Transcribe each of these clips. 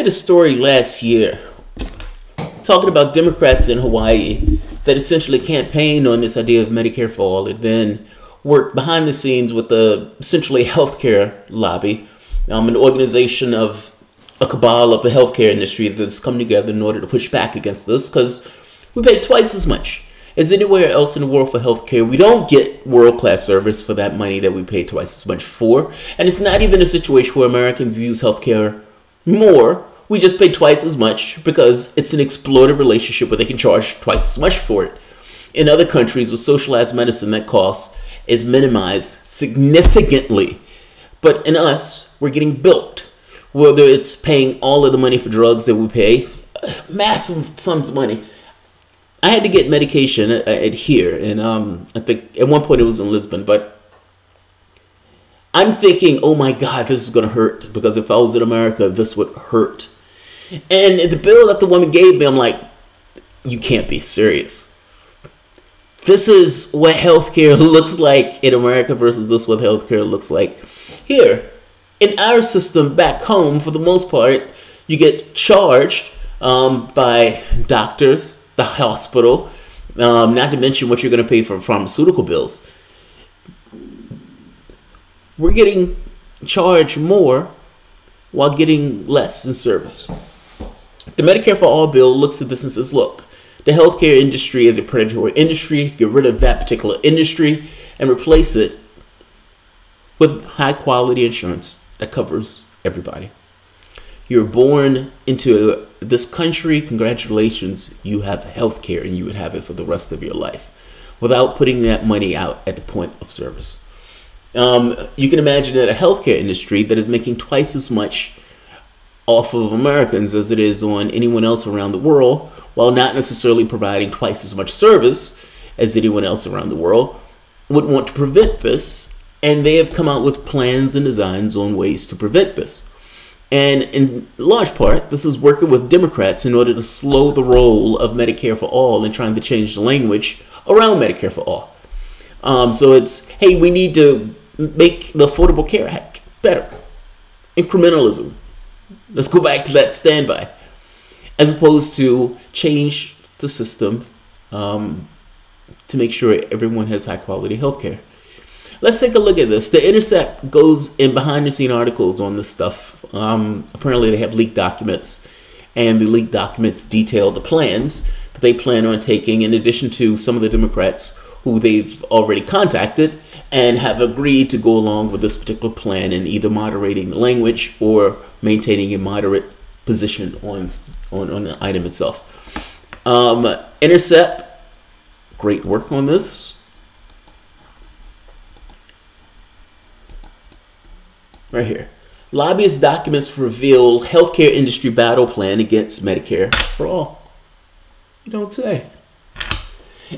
a story last year talking about Democrats in Hawaii that essentially campaigned on this idea of Medicare for all and then worked behind the scenes with the essentially healthcare lobby, an organization of a cabal of the healthcare industry that's come together in order to push back against this because we pay twice as much as anywhere else in the world for healthcare. We don't get world-class service for that money that we pay twice as much for. And it's not even a situation where Americans use healthcare more. We just pay twice as much because it's an exploitative relationship where they can charge twice as much for it. In other countries with socialized medicine, that cost is minimized significantly. But in us, we're getting bilked. Whether it's paying all of the money for drugs that we pay, massive sums of money. I had to get medication at here, and I think at one point it was in Lisbon, but I'm thinking, oh my God, this is going to hurt, because if I was in America, this would hurt. And the bill that the woman gave me, I'm like, you can't be serious. This is what healthcare looks like in America versus this what healthcare looks like here. In our system back home, for the most part, you get charged by doctors, the hospital, not to mention what you're going to pay for pharmaceutical bills. We're getting charged more while getting less in service. The Medicare for All bill looks at this and says, look, the healthcare industry is a predatory industry. Get rid of that particular industry and replace it with high quality insurance that covers everybody. You're born into this country, congratulations, you have health care and you would have it for the rest of your life without putting that money out at the point of service. You can imagine that a healthcare industry that is making twice as much off of Americans as it is on anyone else around the world, while not necessarily providing twice as much service as anyone else around the world, would want to prevent this, and they have come out with plans and designs on ways to prevent this. And in large part, this is working with Democrats in order to slow the roll of Medicare for all and trying to change the language around Medicare for all. So it's, hey, we need to make the Affordable Care Act better. Incrementalism. Let's go back to that standby. As opposed to change the system to make sure everyone has high quality health care. Let's take a look at this. The Intercept goes in behind the scene articles on this stuff. Apparently they have leaked documents, and the leaked documents detail the plans that they plan on taking, in addition to some of the Democrats who they've already contacted and have agreed to go along with this particular plan in either moderating the language or maintaining a moderate position on the item itself. Intercept, great work on this. Right here. Lobbyist documents reveal healthcare industry battle plan against Medicare for all. You don't say.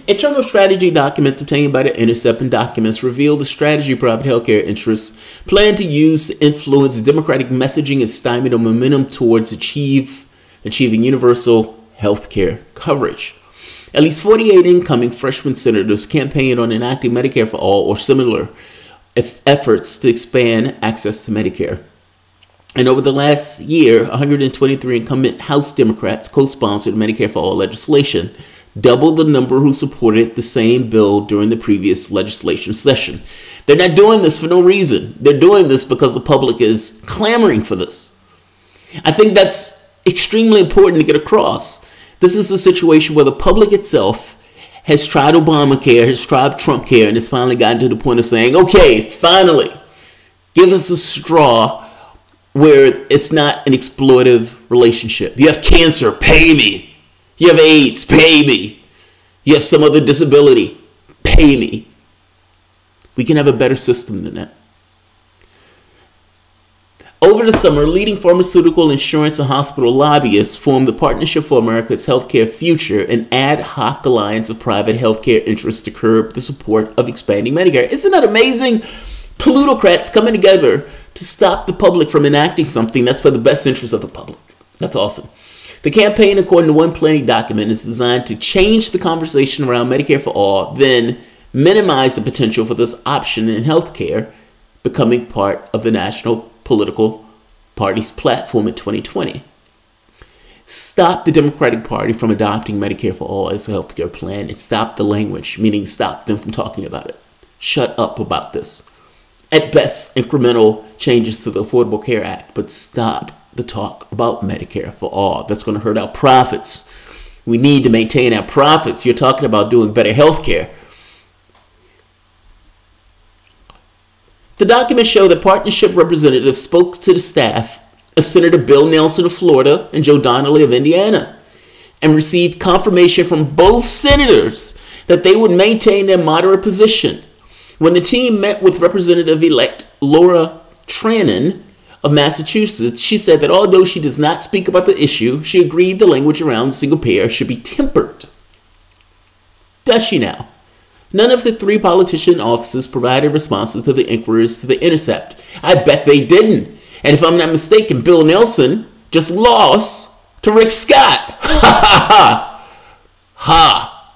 Internal strategy documents obtained by the Intercept and documents reveal the strategy private healthcare interests plan to use to influence Democratic messaging and stymie the momentum towards achieving universal healthcare coverage. At least 48 incoming freshman senators campaigned on enacting Medicare for all or similar efforts to expand access to Medicare. And over the last year, 123 incumbent House Democrats co-sponsored Medicare for all legislation, double the number who supported the same bill during the previous legislation session. They're not doing this for no reason. They're doing this because the public is clamoring for this. I think that's extremely important to get across. This is a situation where the public itself has tried Obamacare, has tried Trump care, and has finally gotten to the point of saying, okay, finally, give us a straw where it's not an exploitive relationship. You have cancer, pay me. You have AIDS, pay me. You have some other disability, pay me. We can have a better system than that. Over the summer, leading pharmaceutical, insurance, and hospital lobbyists formed the Partnership for America's Healthcare Future, an ad hoc alliance of private healthcare interests to curb the support of expanding Medicare. Isn't that amazing? Plutocrats coming together to stop the public from enacting something that's for the best interest of the public. That's awesome. The campaign, according to one planning document, is designed to change the conversation around Medicare for all, then minimize the potential for this option in healthcare becoming part of the national political party's platform in 2020. stop the Democratic Party from adopting Medicare for All as a healthcare plan, and stop the language, meaning stop them from talking about it. Shut up about this. At best, incremental changes to the Affordable Care Act, but stop the talk about Medicare for All. That's going to hurt our profits. We need to maintain our profits. You're talking about doing better healthcare. The documents show that partnership representatives spoke to the staff of Senator Bill Nelson of Florida and Joe Donnelly of Indiana, and received confirmation from both senators that they would maintain their moderate position. When the team met with Representative-elect Laura Trannon of Massachusetts, she said that although she does not speak about the issue, she agreed the language around single payer should be tempered. Does she now? None of the three politician offices provided responses to the inquiries to The Intercept. I bet they didn't. And if I'm not mistaken, Bill Nelson just lost to Rick Scott. Ha ha ha. Ha.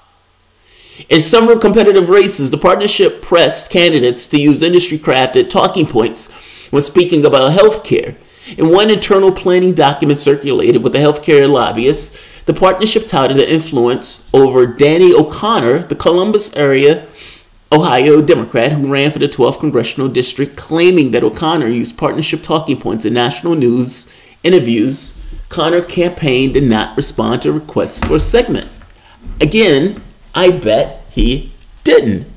In several competitive races, the partnership pressed candidates to use industry-crafted talking points when speaking about health care. In one internal planning document circulated with the healthcare lobbyists, the partnership touted the influence over Danny O'Connor, the Columbus area Ohio Democrat who ran for the 12th Congressional District, claiming that O'Connor used partnership talking points in national news interviews. Connor's campaign did not respond to requests for a segment. Again, I bet he didn't.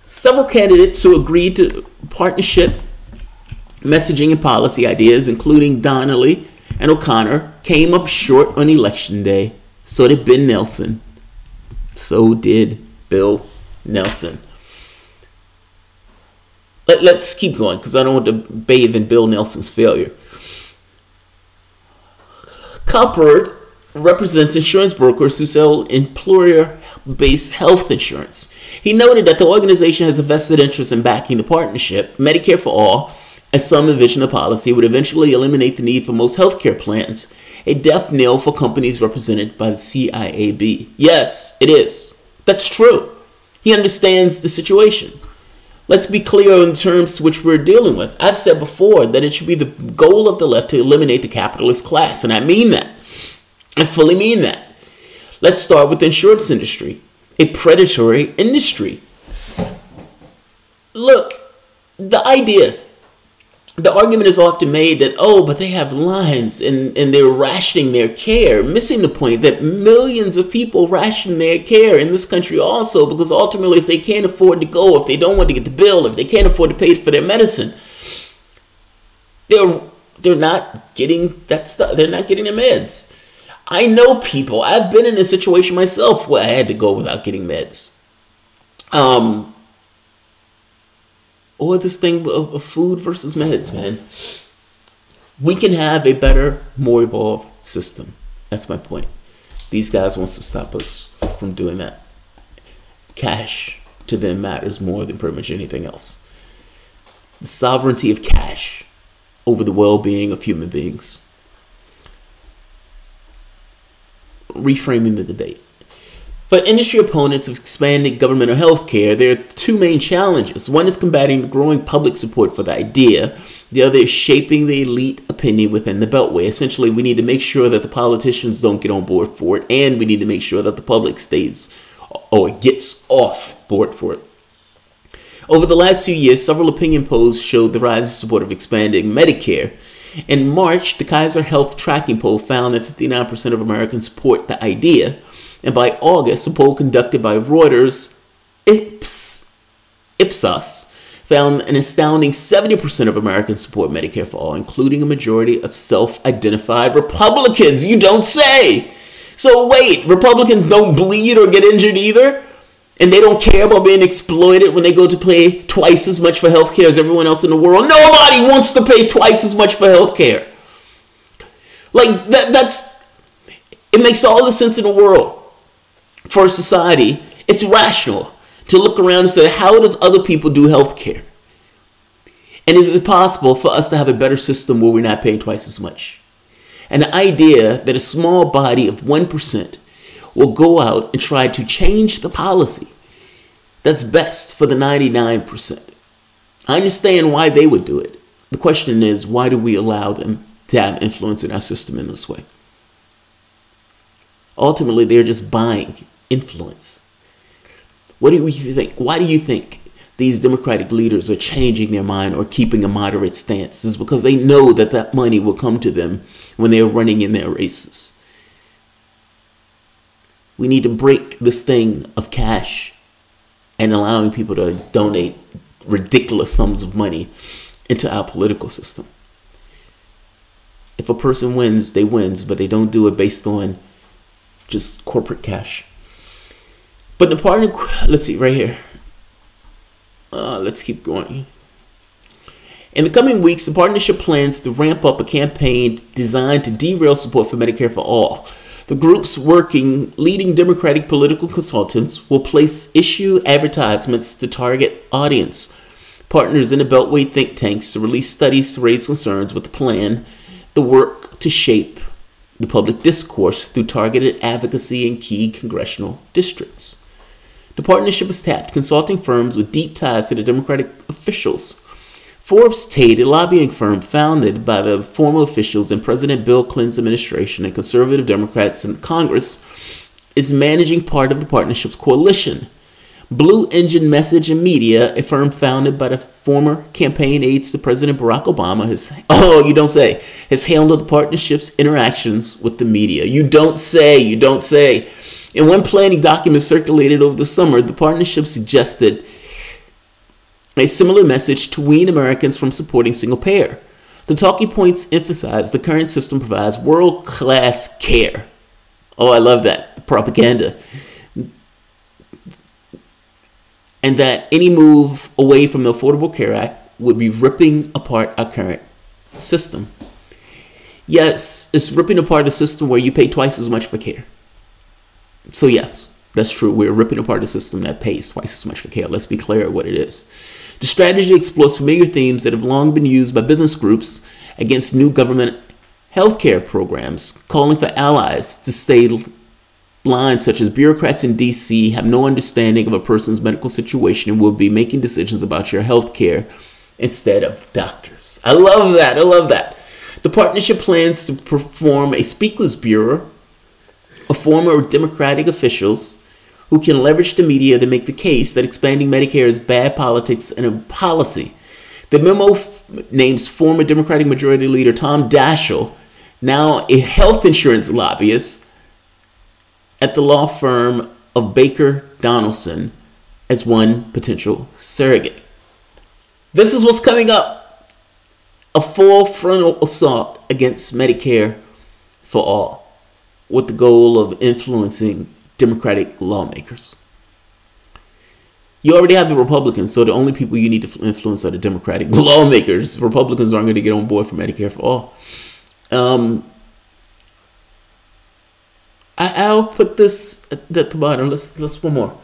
Several candidates who agreed to partnership messaging and policy ideas, including Donnelly and O'Connor, came up short on election day. So did Ben Nelson. So did Bill Nelson. Let's keep going because I don't want to bathe in Bill Nelson's failure. Coppard represents insurance brokers who sell employer-based health insurance. He noted that the organization has a vested interest in backing the partnership. Medicare for All, as some envision the policy, would eventually eliminate the need for most healthcare plans, a death knell for companies represented by the CIAB. Yes, it is. That's true. He understands the situation. Let's be clear on the terms to which we're dealing with. I've said before that it should be the goal of the left to eliminate the capitalist class, and I mean that. I fully mean that. Let's start with the insurance industry, a predatory industry. Look, the argument is often made that, oh, but they have lines and they're rationing their care, missing the point that millions of people ration their care in this country also, because ultimately if they can't afford to go, if they don't want to get the bill, if they can't afford to pay for their medicine, they're not getting that stuff. They're not getting their meds. I know people. I've been in a situation myself where I had to go without getting meds. Or this thing of food versus meds, man. We can have a better, more evolved system. That's my point. These guys want to stop us from doing that. Cash to them matters more than pretty much anything else. The sovereignty of cash over the well-being of human beings. Reframing the debate. For industry opponents of expanding governmental health care, there are two main challenges. One is combating the growing public support for the idea. The other is shaping the elite opinion within the Beltway. Essentially, we need to make sure that the politicians don't get on board for it, and we need to make sure that the public stays or gets off board for it. Over the last few years, several opinion polls showed the rise in support of expanding Medicare. In March, the Kaiser Health Tracking Poll found that 59% of Americans support the idea. And by August, a poll conducted by Reuters Ipsos found an astounding 70% of Americans support Medicare for All, including a majority of self-identified Republicans. You don't say! So wait, Republicans don't bleed or get injured either? And they don't care about being exploited when they go to pay twice as much for healthcare as everyone else in the world? Nobody wants to pay twice as much for healthcare. Like, it makes all the sense in the world. For a society, it's rational to look around and say, how does other people do healthcare? And is it possible for us to have a better system where we're not paying twice as much? And the idea that a small body of 1% will go out and try to change the policy that's best for the 99%. I understand why they would do it. The question is, why do we allow them to have influence in our system in this way. Ultimately, they're just buying influence. What do you think? Why do you think these Democratic leaders are changing their mind or keeping a moderate stance? It's because they know that that money will come to them when they are running in their races. We need to break this thing of cash and allowing people to donate ridiculous sums of money into our political system. If a person wins, they wins, but they don't do it based on just corporate cash. But the partner, let's see right here. Let's keep going. In the coming weeks, the partnership plans to ramp up a campaign designed to derail support for Medicare for All. The group's leading Democratic political consultants will place issue advertisements to target audience partners in the Beltway think tanks to release studies to raise concerns with the plan, the work to shape the public discourse through targeted advocacy in key congressional districts. The partnership has tapped consulting firms with deep ties to the Democratic officials. Forbes Tate, a lobbying firm founded by the former officials in President Bill Clinton's administration and conservative Democrats in Congress, is managing part of the partnership's coalition. Blue Engine Message and Media, a firm founded by the former campaign aides to President Barack Obama, has handled the partnership's interactions with the media. You don't say. In one planning document circulated over the summer, the partnership suggested a similar message to wean Americans from supporting single payer. The talking points emphasize the current system provides world-class care. Oh, I love that. Propaganda. And that any move away from the Affordable Care Act would be ripping apart our current system. Yes, it's ripping apart a system where you pay twice as much for care. So yes, that's true. We're ripping apart a system that pays twice as much for care. Let's be clear what it is. The strategy explores familiar themes that have long been used by business groups against new government healthcare programs, calling for allies to stay lines such as bureaucrats in D.C. have no understanding of a person's medical situation and will be making decisions about your health care instead of doctors. I love that. The partnership plans to perform a speakers bureau of former Democratic officials who can leverage the media to make the case that expanding Medicare is bad politics and a policy. The memo names former Democratic Majority Leader Tom Daschle, now a health insurance lobbyist at the law firm of Baker Donaldson, as one potential surrogate. This is what's coming up. A full frontal assault against Medicare for all, with the goal of influencing Democratic lawmakers. You already have the Republicans, so the only people you need to influence are the Democratic lawmakers. Republicans aren't going to get on board for Medicare for all. I'll put this at the bottom. Let's one more.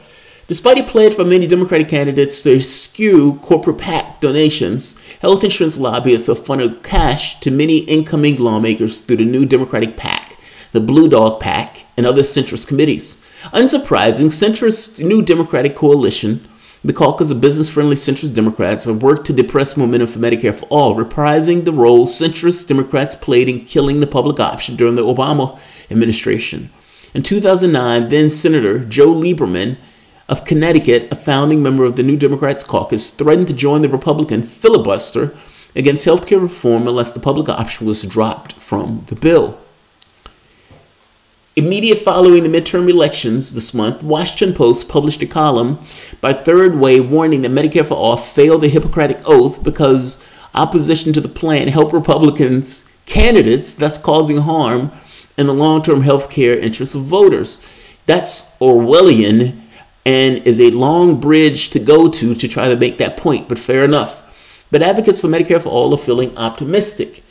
Despite a pledge by many Democratic candidates to eschew corporate PAC donations, health insurance lobbyists have funneled cash to many incoming lawmakers through the new Democratic PAC, the Blue Dog PAC, and other centrist committees. Unsurprising, centrist New Democratic Coalition, the caucus of business-friendly centrist Democrats, have worked to depress momentum for Medicare for all, reprising the role centrist Democrats played in killing the public option during the Obama administration. In 2009, then Senator Joe Lieberman of Connecticut, a founding member of the New Democrats caucus, threatened to join the Republican filibuster against healthcare reform unless the public option was dropped from the bill. Immediate following the midterm elections this month, Washington Post published a column by Third Way warning that Medicare for All failed the Hippocratic Oath because opposition to the plan helped Republicans candidates, thus causing harm in the long-term health care interests of voters. That's Orwellian and is a long bridge to go to try to make that point, but fair enough. But advocates for Medicare for All are feeling optimistic.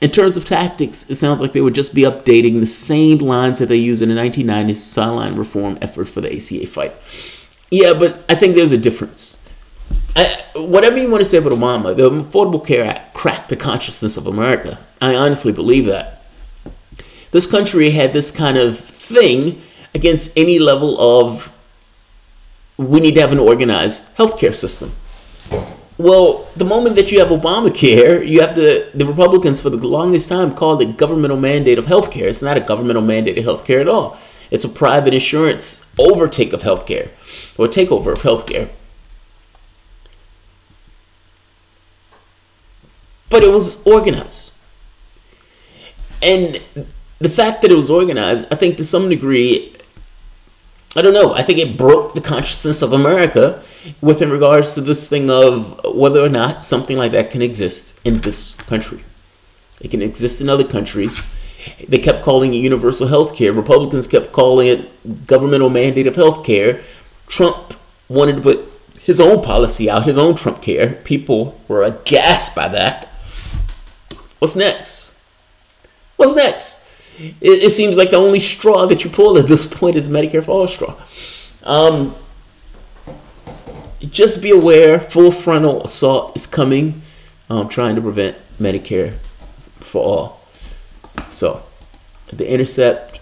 In terms of tactics, it sounds like they would just be updating the same lines that they used in the 1990s sideline reform effort for the ACA fight. Yeah, but I think there's a difference. Whatever you want to say about Obama, the Affordable Care Act cracked the consciousness of America. I honestly believe that. This country had this kind of thing against any level of we need to have an organized healthcare system. Well, the moment that you have Obamacare, you have the Republicans for the longest time called it governmental mandate of healthcare. It's not a governmental mandate of healthcare at all. It's a private insurance overtake of healthcare, or takeover of healthcare. But it was organized. And the fact that it was organized, I think to some degree, I don't know, I think it broke the consciousness of America with in regards to this thing of whether or not something like that can exist in this country. It can exist in other countries. They kept calling it universal health care. Republicans kept calling it governmental mandate of health care. Trump wanted to put his own policy out, his own Trump care. People were aghast by that. What's next? What's next? It seems like the only straw that you pull at this point is Medicare for all straw. Just be aware, full frontal assault is coming, trying to prevent Medicare for all. So, The Intercept,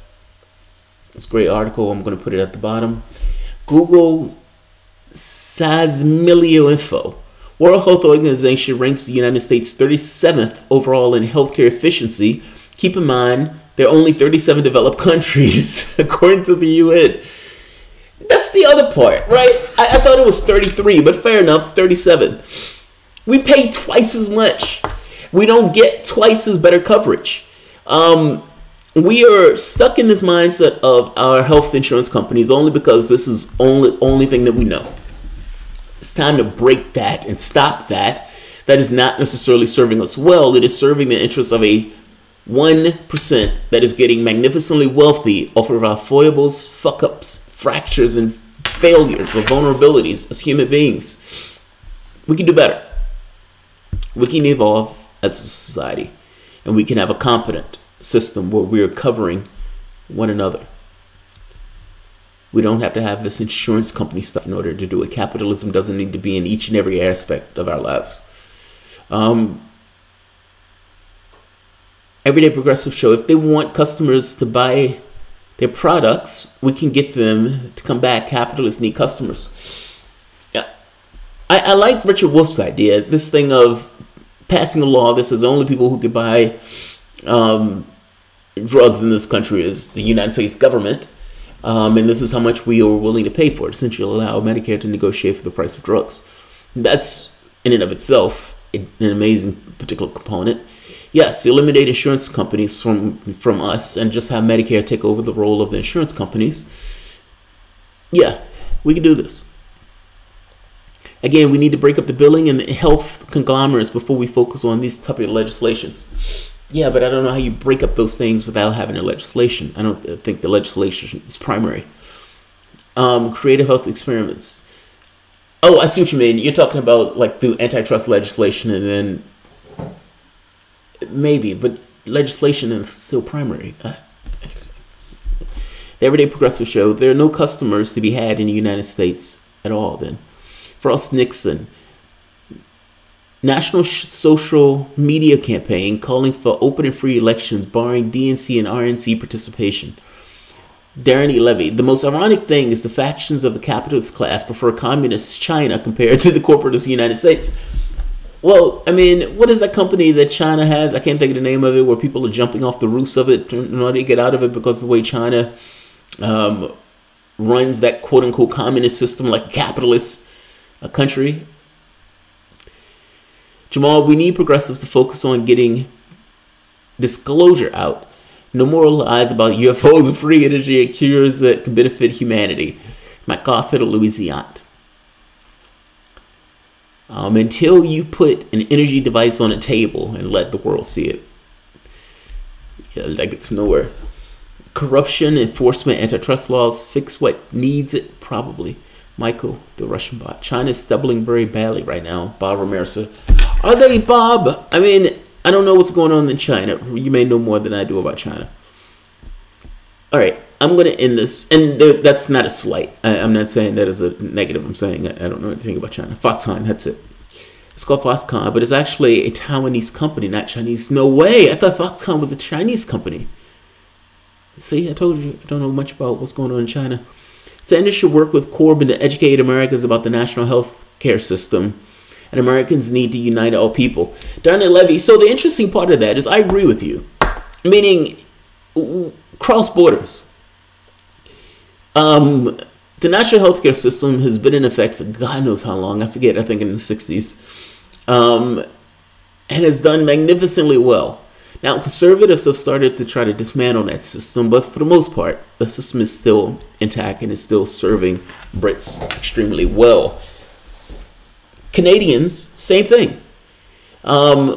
it's a great article. I'm going to put it at the bottom. Google Sasmilio Info. World Health Organization ranks the United States 37th overall in healthcare efficiency. Keep in mind, there are only 37 developed countries, according to the UN. That's the other part, right? I thought it was 33, but fair enough, 37. We pay twice as much. We don't get twice as better coverage. We are stuck in this mindset of our health insurance companies only because this is only thing that we know. It's time to break that and stop that. That is not necessarily serving us well. It is serving the interests of a 1% that is getting magnificently wealthy off of our foibles, fuck-ups, fractures, and failures or vulnerabilities as human beings. We can do better. We can evolve as a society, and we can have a competent system where we are covering one another. We don't have to have this insurance company stuff in order to do it. Capitalism doesn't need to be in each and every aspect of our lives. Everyday Progressive Show, if they want customers to buy their products, we can get them to come back. Capitalists need customers. Yeah, I like Richard Wolff's idea, this thing of passing a law that says only people who could buy drugs in this country is the United States government. And this is how much we are willing to pay for it. Essentially allow Medicare to negotiate for the price of drugs. That's, in and of itself, an amazing particular component. Yes, eliminate insurance companies from us and just have Medicare take over the role of the insurance companies. Yeah, we can do this. Again, we need to break up the billing and the health conglomerates before we focus on these type of legislations. Yeah, but I don't know how you break up those things without having a legislation. I don't think the legislation is primary. Creative health experiments. Oh, I see what you mean. You're talking about like through antitrust legislation and then maybe, but legislation is still primary. The Everyday Progressive Show, there are no customers to be had in the United States at all then. Frost Nixon. National social media campaign calling for open and free elections, barring DNC and RNC participation. Darren E. Levy. The most ironic thing is the factions of the capitalist class prefer communist China compared to the corporatist United States. Well, I mean, what is that company that China has? I can't think of the name of it, where people are jumping off the roofs of it in order to get out of it because of the way China runs that quote-unquote communist system like a capitalist country. Jamarl, we need progressives to focus on getting disclosure out. No more lies about UFOs and free energy and cures that can benefit humanity. MacArthur, Louisiana. Until you put an energy device on a table and let the world see it, yeah, like it's nowhere. Corruption, enforcement, antitrust laws, fix what needs it, probably. Michael, the Russian bot. China is stumbling very badly right now. Bob Ramirez. Are they, Bob? I mean, I don't know what's going on in China. You may know more than I do about China. All right, I'm going to end this. And that's not a slight. I'm not saying that as a negative. I'm saying I don't know anything about China. Foxconn, that's it. It's called Foxconn, but it's actually a Taiwanese company, not Chinese. No way. I thought Foxconn was a Chinese company. See, I told you, I don't know much about what's going on in China. Sanders should work with Corbyn to educate Americans about the national health care system and Americans need to unite all people. Darn it, Levy. So the interesting part of that is I agree with you, meaning cross borders. The national healthcare system has been in effect for God knows how long. I forget. I think in the 60s, and has done magnificently well. Now, conservatives have started to try to dismantle that system, but for the most part, the system is still intact and is still serving Brits extremely well. Canadians, same thing. I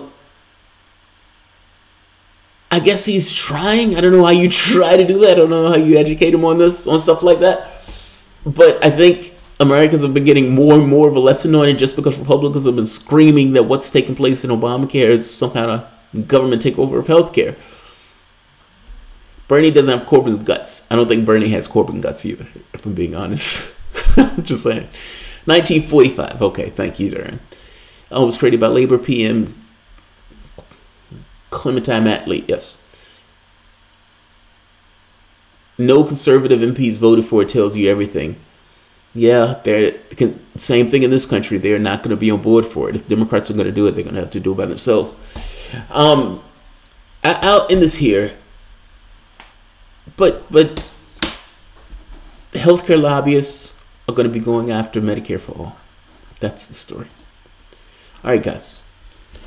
guess he's trying. I don't know how you try to do that. I don't know how you educate him on this, on stuff like that. But I think Americans have been getting more and more of a lesson on it just because Republicans have been screaming that what's taking place in Obamacare is some kind of government takeover of healthcare. Bernie doesn't have Corbyn's guts. I don't think Bernie has Corbyn guts either, if I'm being honest. I'm just saying. 1945. Okay, thank you, Darren. I was created by Labor PM Clementine Attlee. Yes. No conservative MPs voted for it tells you everything. Yeah, they're same thing in this country. They're not going to be on board for it. If Democrats are going to do it, they're going to have to do it by themselves. I'll end this here. But the healthcare lobbyists are going to be going after Medicare for all. That's the story. All right, guys.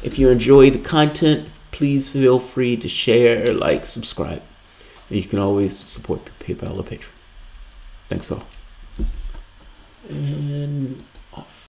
If you enjoy the content, please feel free to share, like, subscribe. And you can always support the PayPal or Patreon. Thanks all. And